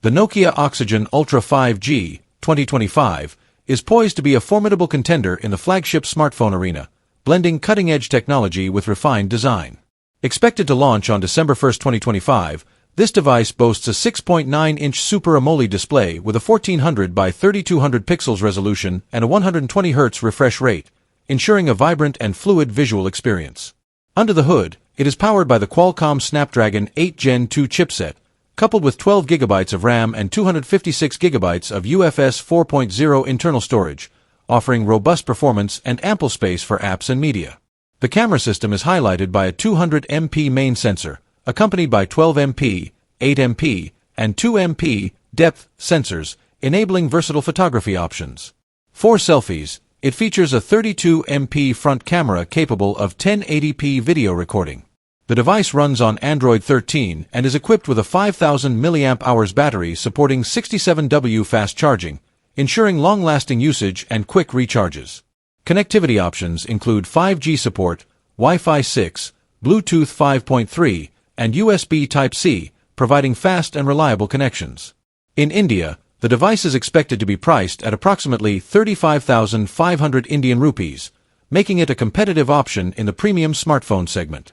The Nokia Oxygen Ultra 5G 2025 is poised to be a formidable contender in the flagship smartphone arena, blending cutting-edge technology with refined design. Expected to launch on December 1, 2025, this device boasts a 6.9-inch Super AMOLED display with a 1400 by 3200 pixels resolution and a 120 Hz refresh rate, ensuring a vibrant and fluid visual experience. Under the hood, it is powered by the Qualcomm Snapdragon 8 Gen 2 chipset, coupled with 12 GB of RAM and 256 GB of UFS 4.0 internal storage, offering robust performance and ample space for apps and media. The camera system is highlighted by a 200MP main sensor, accompanied by 12MP, 8MP, and 2MP depth sensors, enabling versatile photography options. For selfies, it features a 32MP front camera capable of 1080p video recording. The device runs on Android 13 and is equipped with a 5000 mAh battery supporting 67W fast charging, ensuring long-lasting usage and quick recharges. Connectivity options include 5G support, Wi-Fi 6, Bluetooth 5.3, and USB Type-C, providing fast and reliable connections. In India, the device is expected to be priced at approximately 35,500 Indian rupees, making it a competitive option in the premium smartphone segment.